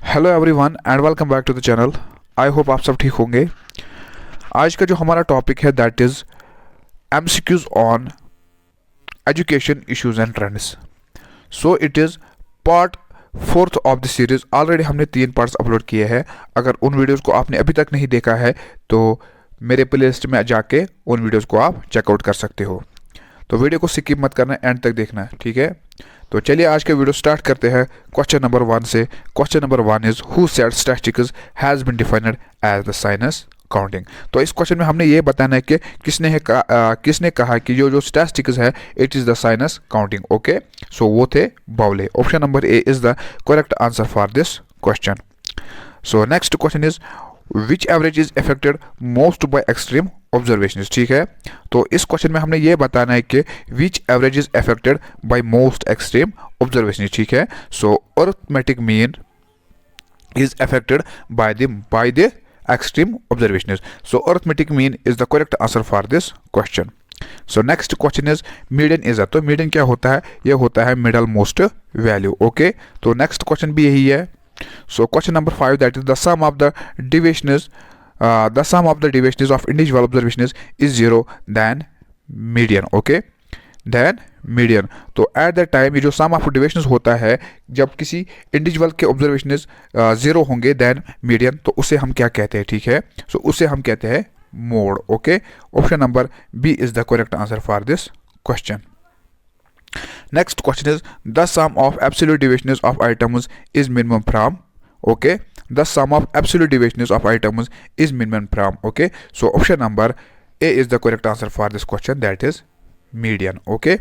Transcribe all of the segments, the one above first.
Hello everyone and welcome back to the channel. I hope आप सब ठीक होंगे। आज का जो हमारा टॉपिक है that is MCQs on education issues and trends. So it is part fourth of the series. Already हमने 3 पार्ट्स अपलोड किए हैं। अगर उन वीडियोज़ को आपने अभी तक नहीं देखा है तो मेरे प्लेलिस्ट में जाके उन वीडियोज़ को आप चेकआउट कर सकते हो। तो वीडियो को स्किप मत करना, एंड तक देखना है, ठीक है। तो चलिए आज के वीडियो स्टार्ट करते हैं क्वेश्चन नंबर 1 से। Question number 1 is who said statistics has been defined as the science counting. तो इस क्वेश्चन में हमने ये बताना है कि किसने कहा कि जो स्टैटिस्टिक्स है it is the science counting. Okay, so वो थे Bowley. Option number A is the correct answer for this question. So next question is which average is affected most by extreme observation. ठीक है, तो इस question में हमने ये बताना है कि which average is affected by most extreme observation. ठीक है, so arithmetic mean is affected by the extreme observations. So arithmetic mean is the correct answer for this question. So next question is median is तो median क्या होता है? ये होता है middle most value. Okay, तो next question भी यही है। So question number 5 that is the sum of the deviations of individual observations is 0 than median. Okay, then median. तो एट द टाइम ये जो सम ऑफ डिविएशंस होता है जब किसी इंडिविजुअल के ऑब्जर्वेशंस 0 होंगे देन मीडियन, तो उसे हम क्या कहते हैं? ठीक है, सो उसे हम कहते हैं mode. Okay, option number B is the correct answer for this question. Next question is the sum of absolute deviations of items is minimum from. Okay, the sum of absolute deviations of items is minimum from. Okay, so option number A is the correct answer for this question, that is median. Okay,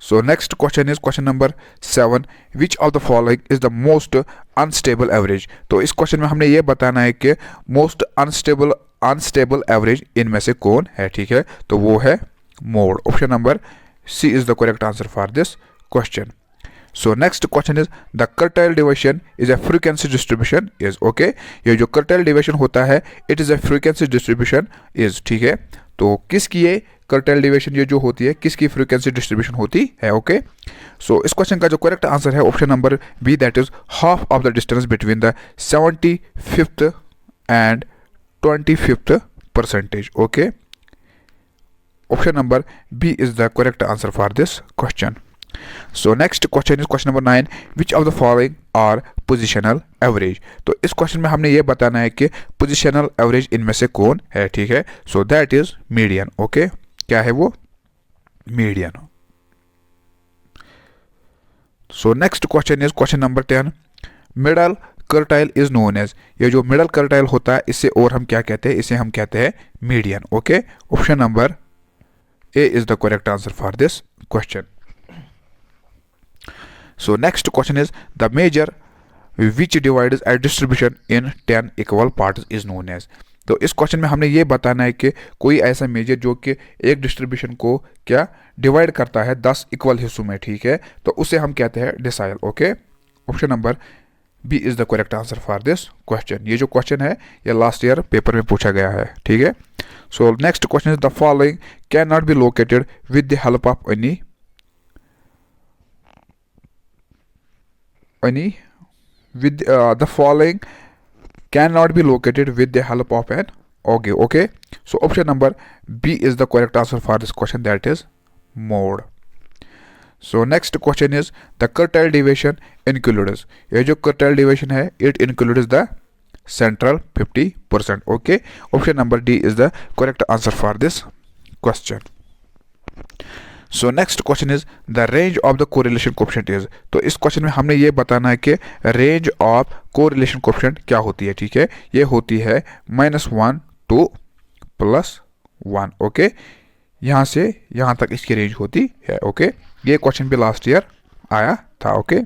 so next question is question number 7 which of the following is the most unstable average। तो इस question में हमने ये बताना है कि most unstable average इनमें से कौन है। ठीक है, तो वो है mode. Option number C is the correct answer for this question. So next question is the quartile deviation is a frequency distribution is. Okay, ये जो कर्टाइल डिविएशन होता है it is a frequency distribution is. ठीक है, तो किसकी ये कर्टाइल deviation ये जो होती है किसकी फ्रीक्वेंसी डिस्ट्रीब्यूशन होती है? ओके, सो इस क्वेश्चन का जो करेक्ट आंसर है option number B that is half of the distance between the 75th and 25th percentage. Okay, option number B is the correct answer for this question. So next question is question number 9 which of the following are positional average. तो इस question में हमने ये बताना है कि positional average इनमें से कौन है। ठीक है, so that is median. Okay, क्या है वो? Median. So next question is question number 10 middle quartile is known as. ये जो मिडल कर्टाइल होता है इससे और हम क्या कहते हैं? इसे हम कहते हैं median. Okay, option number A is the correct answer for this question. So next question is the measure which divides a distribution in 10 equal parts is known as। तो इस क्वेश्चन में हमने ये बताना है कि कोई ऐसा मेजर जो कि एक डिस्ट्रीब्यूशन को क्या डिवाइड करता है 10 इक्वल हिस्सों में। ठीक है, तो उसे हम कहते हैं decile. Okay, option number B is the correct answer for this question. ये जो क्वेश्चन है ये लास्ट ईयर पेपर में पूछा गया है। ठीक है, सो next question is the following can not be located with the help of the following cannot be located with the help of an auge. Okay, so option number B is the correct answer for this question, that is mode. So next question is the quartile deviation includes। ये जो quartile deviation है it includes the central 50%. Okay, option number D is the correct answer for this question. So next question is the range of the correlation coefficient is. तो इस question में हमने ये बताना है कि रेंज ऑफ कोरिलेशन कोएफिशिएंट क्या होती है। ठीक है, ये होती है -1 to +1। ओके, यहाँ से यहाँ तक इसकी रेंज होती है। ओके, ये क्वेश्चन भी लास्ट ईयर आया था। Okay,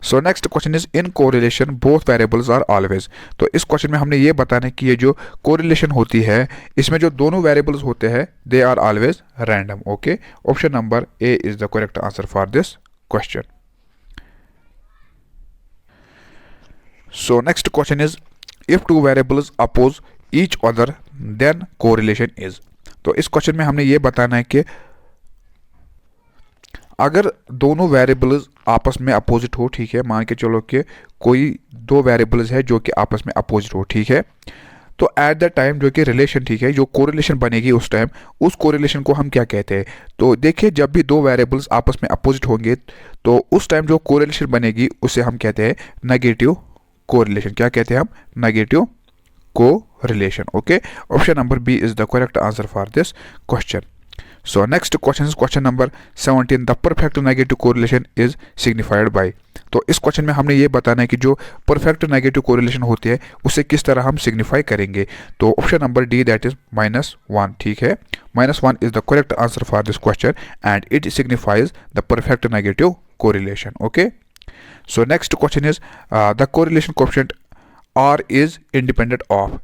so next question is in correlation both variables are always. तो इस क्वेश्चन में हमने ये बताना है कि ये जो कोरिलेशन होती है इसमें जो दोनों वेरिएबल्स होते हैं they are always random. Okay, option number A is the correct answer for this question. So next question is if two variables oppose each other then correlation is. तो इस क्वेश्चन में हमने ये बताना है कि अगर दोनों वेरिएबल्स आपस में अपोजिट हो, ठीक है। मान के चलो कि कोई दो वेरिएबल्स है जो कि आपस में अपोजिट हो, ठीक है। तो एट द टाइम जो कि रिलेशन, ठीक है, जो कोरिलेशन बनेगी उस टाइम, उस कोरिलेशन को हम क्या कहते हैं? तो देखिए, जब भी दो वेरिएबल्स आपस में अपोजिट होंगे तो उस टाइम जो कोरिलेशन बनेगी उसे हम कहते हैं नेगेटिव कोरिलेशन। क्या कहते हैं हम? Negative correlation. Okay, option number B is the correct answer for this question. So next question is question number 17. The perfect negative correlation is signified by। तो इस क्वेश्चन में हमने ये बताना है कि जो परफेक्ट नेगेटिव कोरिलेशन होती है उसे किस तरह हम सिग्निफाई करेंगे। तो option number D, that is -1, ठीक है। -1 is the correct answer for this question and it signifies the perfect negative correlation. Okay, so next question is the correlation coefficient r is independent of.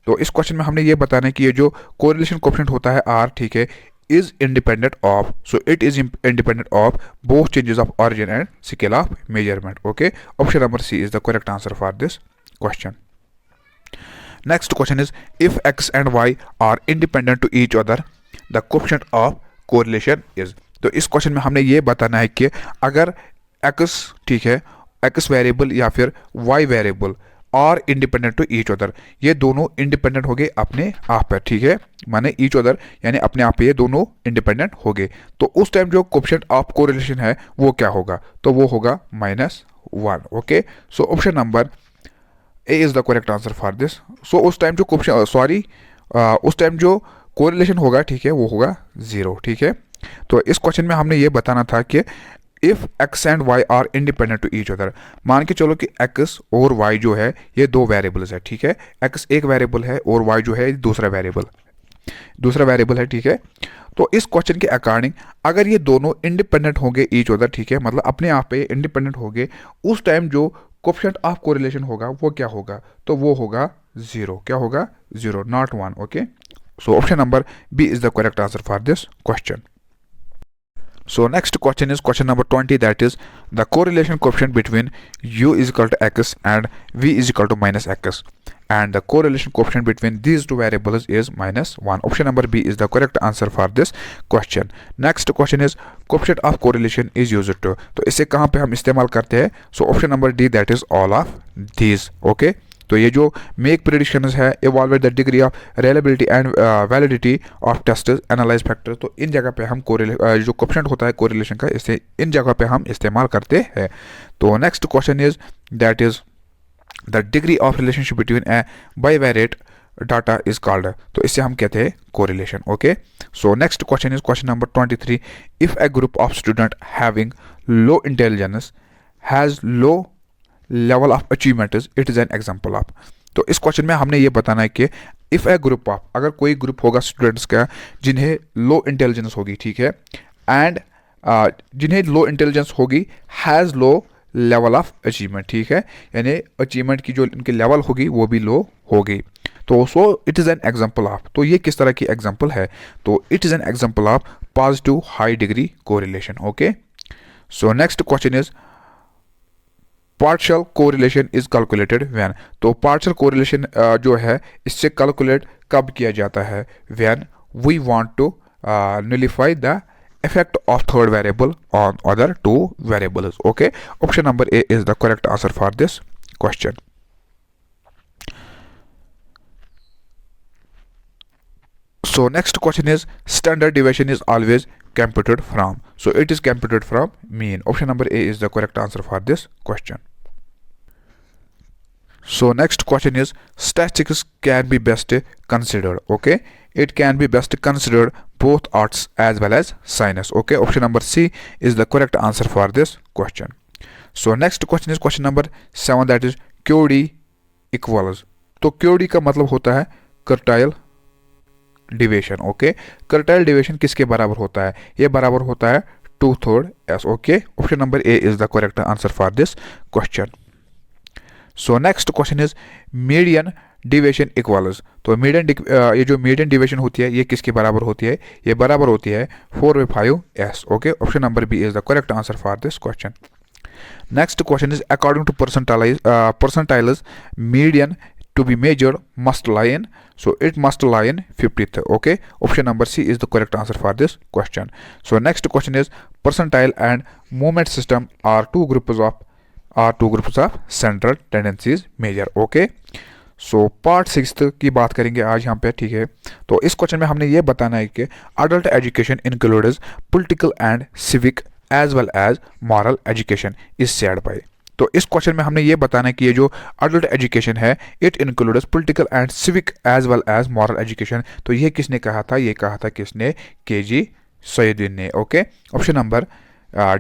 तो इस question में हमने ये बताना है कि ये जो कोरिलेशन कोएफिशिएंट होता है आर, ठीक है, is independent of, so it is independent of both changes of origin and scale of measurement. Okay, option number C is the correct answer for this question. Next question is, if x and y are independent to each other, the coefficient of correlation is। तो इस question में हमने ये बताना है कि अगर x, ठीक है, x वेरिएबल या फिर y variable are independent to each other, ये दोनों इंडिपेंडेंट हो गए अपने आप पर, ठीक है, माने ईच अदर यानी अपने आप पे ये दोनों इंडिपेंडेंट हो गए, तो उस टाइम जो कोएफिशिएंट ऑफ कोरिलेशन है वो क्या होगा? तो वो होगा -1। Okay, so option number A is the correct answer for this. So उस टाइम जो उस टाइम जो कोरिलेशन होगा, ठीक है, वो होगा 0, ठीक है। तो इस क्वेश्चन में हमने ये बताना था कि if x and y are independent to each other, मान के चलो कि x और y जो है ये दो वेरिएबल्स है, ठीक है, x एक वेरिएबल है और y जो है दूसरा वेरिएबल है, ठीक है। तो इस क्वेश्चन के अकॉर्डिंग अगर ये दोनों इंडिपेंडेंट होंगे ईच अदर, ठीक है, मतलब अपने आप पे इंडिपेंडेंट होंगे, उस टाइम जो कोएफिशिएंट ऑफ कोरिलेशन होगा वो क्या होगा? तो वो होगा 0। क्या होगा? 0, not 1। Okay, so option number B is the correct answer for this question. So next question is question number 20, that is the correlation coefficient between u is equal to x and v is equal to -x, and the correlation coefficient between these two variables is -1. Option number B is the correct answer for this question. Next question is coefficient of correlation is used to। तो इसे कहाँ पे हम इस्तेमाल करते हैं? So option number D, that is all of these। Okay, तो ये जो मेक प्रेडिक्शंस है, evaluate the degree of reliability and validity of tests, analyse factor, तो इन जगह पे हम जो कोएफिशिएंट होता है कोरिलेशन का, इसे इन जगह पे हम इस्तेमाल करते हैं। तो next question is that is the degree of relationship between A bivariate data is called. तो इससे हम कहते हैं correlation. Okay, so next question is question number 23, if A group of student having low intelligence has low level of achievement it is an example of. तो इस question में हमने ये बताना है कि इफ ए ग्रुप ऑफ, अगर कोई ग्रुप होगा स्टूडेंट्स का जिन्हें लो इंटेलिजेंस होगी, ठीक है, एंड जिन्हें लो इंटेलिजेंस होगी has low level of achievement, ठीक है, यानी अचीवमेंट की जो इनकी लेवल होगी वो भी लो होगी, तो so it is an example of. तो ये किस तरह की एग्जाम्पल है? तो it is an example of positive high degree correlation. Okay, so next question is partial correlation is calculated when. तो पार्शियल कोरिलेशन जो है इससे कैलकुलेट कब किया जाता है? When we want to nullify the effect of third variable on other two variables. Okay, option number A is the correct answer for this question. So next question is standard deviation is always computed from. So it is computed from mean. Option number A is the correct answer for this question. So next question is statistics can be best considered. Okay, it can be best considered both arts as well as science. Okay, option number C is the correct answer for this question. So next question is question number 7, that is QD equals. तो QD का मतलब होता है quartile deviation. Okay, कर्टाइल deviation किसके बराबर होता है? ये बराबर होता है 2/3 S। Okay, option number A is the correct answer for this question. So next question is median deviation equals. तो मीडियन ये जो मीडियन डिविएशन होती है ये किसके बराबर होती है? ये बराबर होती है 4/5 S। Okay, option number B is the correct answer for this question. Next question is according to percentiles median to be measured must lie in, so it must lie in 50th. Okay, option number C is the correct answer for this question. So next question is percentile and moment system are two groups of central tendencies measure. Okay, so part sixth की बात करेंगे आज यहाँ पे, ठीक है। तो इस क्वेश्चन में हमने ये बताना है कि adult education includes political and civic as well as moral education is said by. तो इस क्वेश्चन में हमने ये बताना है कि ये जो अडल्ट एजुकेशन है it includes political and civic as well as moral education. तो ये किसने कहा था? ये कहा था किसने? KG सैयदुद्दीन ने। Okay, option number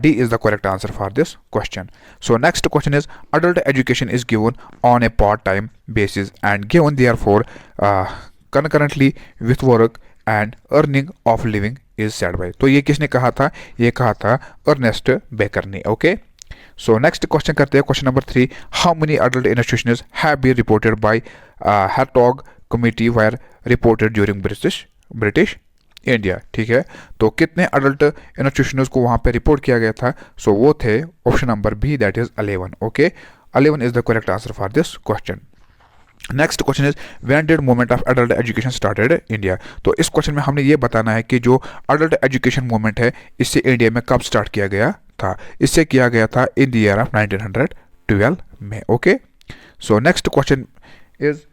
D is the correct answer for this question. So next question is adult education is given on a part-time basis and given therefore concurrently with work and earning of living is said by। तो ये किसने कहा था? ये कहा था Ernest baker ने। Okay, so next question करते हैं question number 3। How many adult institutions have been reported by Hartog committee were reported during British India? ठीक है, तो कितने अडल्ट इंस्टीट्यूशंस को वहां पे रिपोर्ट किया गया था? सो वो थे option number B, that is 11। Okay, 11 is the correct answer for this question. Next question is when did movement of adult education started India? तो इस क्वेश्चन में हमने ये बताना है कि जो अडल्ट एजुकेशन मूवमेंट है इससे इंडिया में कब स्टार्ट किया गया था? इससे किया गया था इन द ईयर ऑफ 1912 में। Okay, so next question is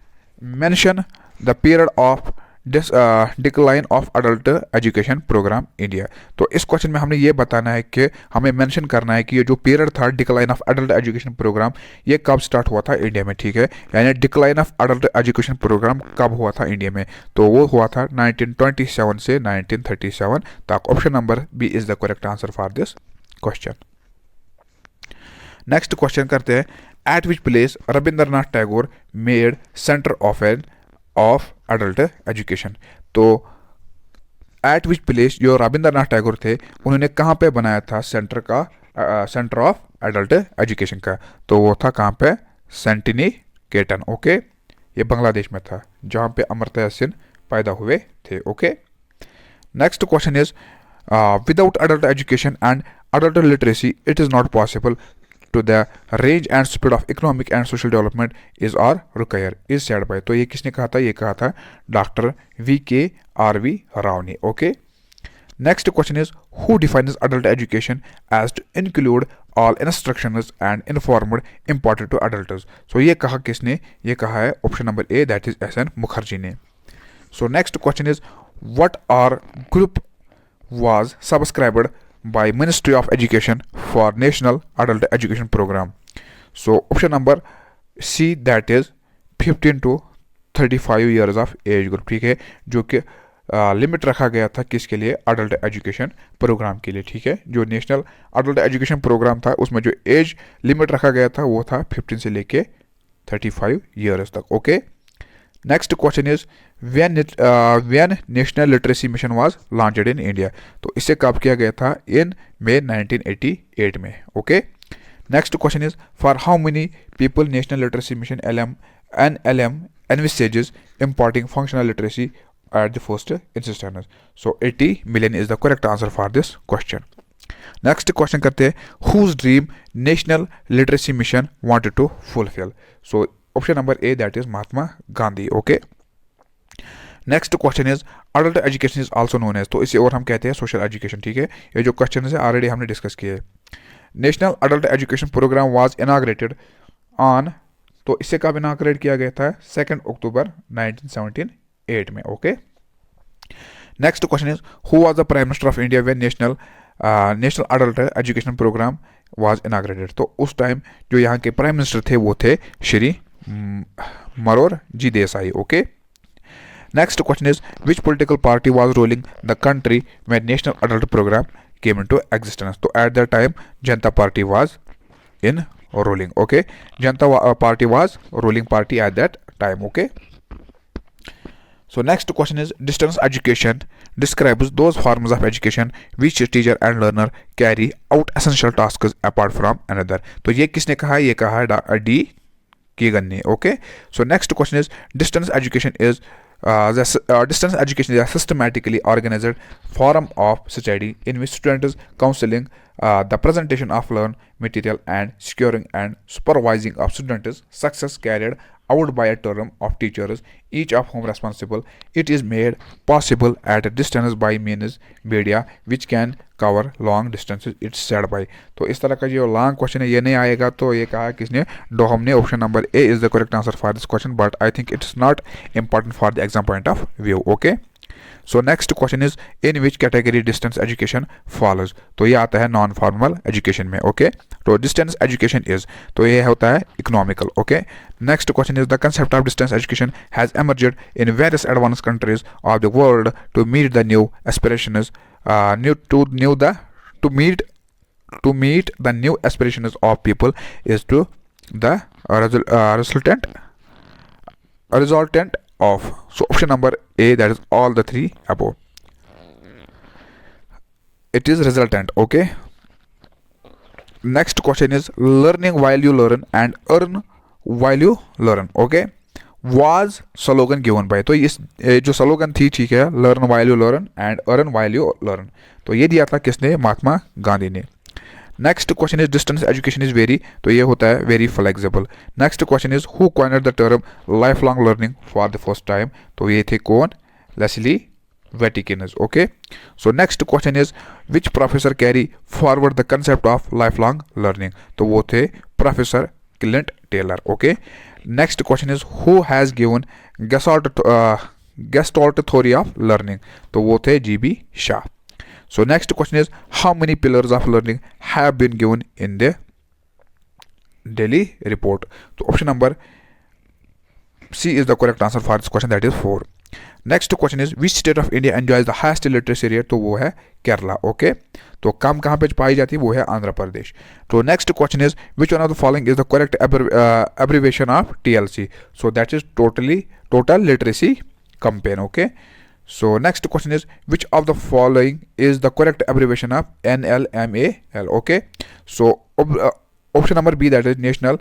mention the period of decline of adult education program India. तो इस क्वेश्चन में हमने ये बताना है कि हमें मेंशन करना है कि ये जो पीरियड था decline of adult education program ये कब स्टार्ट हुआ था इंडिया में। ठीक है, यानी decline of adult education program कब हुआ था इंडिया में? तो वो हुआ था 1927 से 1937 तक। Option number B is the correct answer for this question. Next question करते हैं at which place Rabindranath Tagore made centre of adult education. तो एट विच प्लेस जो रविंद्रनाथ टैगोर थे उन्होंने कहाँ पे बनाया था सेंटर ऑफ एडल्ट एजुकेशन का? तो वो था कहाँ पे? सेंटिनिकेटन। ओके, ये बांग्लादेश में था जहाँ पे अमर्त्य सेन पैदा हुए थे। Okay, next question is without adult education and adult literacy it is not possible to the range and speed of economic and social development is or require is said by। तो ये किसने कहा था? ये कहा था डॉक्टर VKRV राव ने। Okay, next question is who defines adult education as to include all instructions and informed important to adults. So ये कहा किसने? ये कहा है option number A, that is SN Mukherjee ने। So next question is what are group was subscribed by Ministry of Education for National Adult Education Program। So option number C, that is 15 to 35 years of age group। ठीक है, जो कि limit रखा गया था किसके लिए? अडल्ट एजुकेशन प्रोग्राम के लिए। ठीक है, जो नेशनल अडल्ट एजुकेशन प्रोग्राम था उसमें जो एज लिमिट रखा गया था वो था 15 से लेके 35 ईयर्स तक। Okay, next question is when national literacy mission was launched in India. तो इसे कब किया गया था? इन मई 1988 में। Okay, next question is for how many people national literacy mission NLM envisages imparting functional literacy at the first instance। So 80 million is the correct answer for this question। Next question करते हैं whose dream national literacy mission wanted to fulfill। So option number A, that is Mahatma Gandhi. Okay, next question is adult education is also known as. तो इसे और हम कहते हैं social education. ठीक है, ये जो क्वेश्चन है ऑलरेडी हमने डिस्कस किए। National adult education program was inaugurated on, तो इसे कब इनाग्रेट किया गया था? 2 अक्टूबर 1978 में। Okay, next question is who was the prime minister of India when national adult education program was inaugurated. तो उस टाइम जो यहाँ के प्राइम मिनिस्टर थे वो थे Shri Morarji Desai. Okay, next question is which political party was ruling the country when national adult programme came into existence. तो at that time Janata Party was in ruling. Okay, Janata Party was ruling party at that time. Okay, so next question is distance education describes those forms of education which teacher and learner carry out essential tasks apart from another। तो ये किसने कहा? ये कहा है D Keegan ने। Okay, so next question is distance education is distance education is a systematically organized form of study in which students counseling the presentation of learned material and securing and supervising of students success carried out by a term of teachers, each of whom responsible. It is made possible at a distance by means media which can cover long distances. It's said by. तो इस तरह का जो long question है ये नहीं आएगा, तो ये कहा किसने, डोहम ने. Option number A is the correct answer for this question, but I think it's not important for the exam point of view. Okay, so next question is in which category distance education follows. तो ये आता है non formal education में. Okay, तो distance education is, तो ये होता है economical. Okay, next question is the concept of distance education has emerged in various advance countries of the world to meet the new aspirations to meet the new aspirations of people is to the resultant of. So option number A, that is all the three above. It is resultant. Okay, next question is learning while you learn and earn while you learn. Okay, was slogan given by. तो इस जो slogan थी, ठीक है, learn while you learn and earn while you learn, तो ये दिया था किसने, महात्मा गांधी ने. Next question is distance education is very, तो ये होता है very flexible. Next question is who coined the term life long learning for the first time, तो ये थे कौन, लेस्ली वेटिकिनस. Okay, so next question is which professor carry forward the concept of life long learning, तो वो थे professor Clint Taylor. Okay, next question is who has given gestalt theory of learning, तो वो थे GB Shah. So next question is how many pillars of learning have been given in the Delhi report. So option number C is the correct answer for this question, that is 4. Next question is which state of India enjoys the highest literacy rate, तो वो है Kerala. Okay, तो कम कहाँ पे पाई जाती है, वो है आंध्र प्रदेश. तो next question is which one of the following is the correct abbreviation of TLC, so that is total literacy campaign. Okay, so next question is which of the following is the correct abbreviation of NLMAL. okay, so option number B, that is National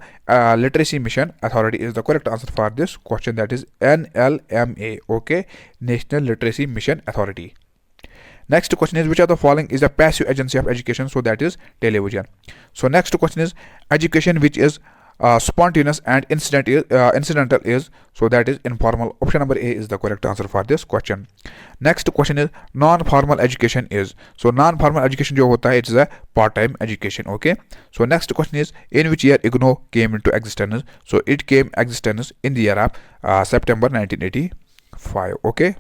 Literacy Mission Authority, is the correct answer for this question, that is NLMA. okay, National Literacy Mission Authority. Next question is which of the following is a passive agency of education, so that is television. So next question is education which is spontaneous and incidental is, so that is informal. Option number A is the correct answer for this question. Next question is non-formal education is, so non-formal education जो होता है, it's a part-time education. okay, so next question is in which year IGNOU came into existence, so it came existence in the year of September 1985. okay,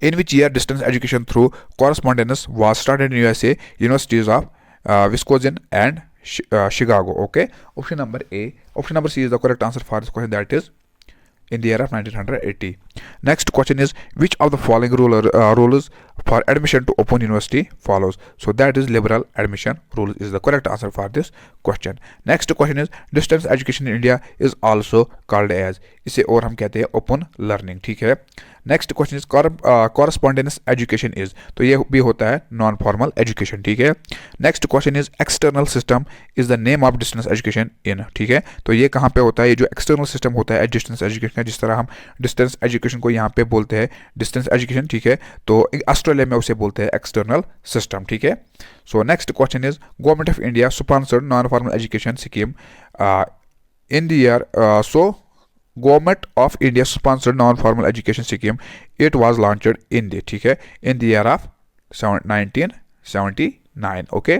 in which year distance education through correspondence was started in USA universities of Wisconsin and Chicago. okay, option number A. Option number C is the correct answer for this question, that is in the year of 1980. Next question is which of the following rules for admission to Open University follows, so that is liberal admission rule is the correct answer for this question. Next question is distance education in India is also called as, इसे और हम कहते हैं open learning. ठीक है, next question is correspondence education is, तो ये भी होता है नॉन फॉर्मल एजुकेशन. ठीक है, next question is external system is the name of distance education in. ठीक है, तो ये कहाँ पे होता है, ये जो एक्सटर्नल सिस्टम होता है डिस्टेंस एजुकेशन का, जिस तरह हम डिस्टेंस एजुकेशन को यहाँ पे बोलते हैं डिस्टेंस एजुकेशन. ठीक है, तो ऑस्ट्रेलिया में उसे बोलते हैं एक्सटर्नल सिस्टम. ठीक है, सो next question is government of India sponsored non formal education scheme in the year, so Government of India sponsored non-formal education scheme. It was launched in the, ठीक है, in the year of 1979. okay,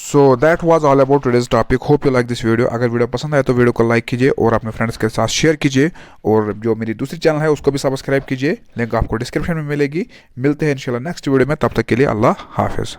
so that was all about today's topic. Hope you like this video. अगर video पसंद आए तो video को like कीजिए और अपने फ्रेंड्स के साथ शेयर कीजिए, और जो मेरी दूसरी चैनल है उसको भी सब्सक्राइब कीजिए, लिंक आपको डिस्क्रिप्शन में मिलेगी. मिलते हैं इंशाल्लाह नेक्स्ट वीडियो में, तब तक के लिए अल्लाह हाफिज़.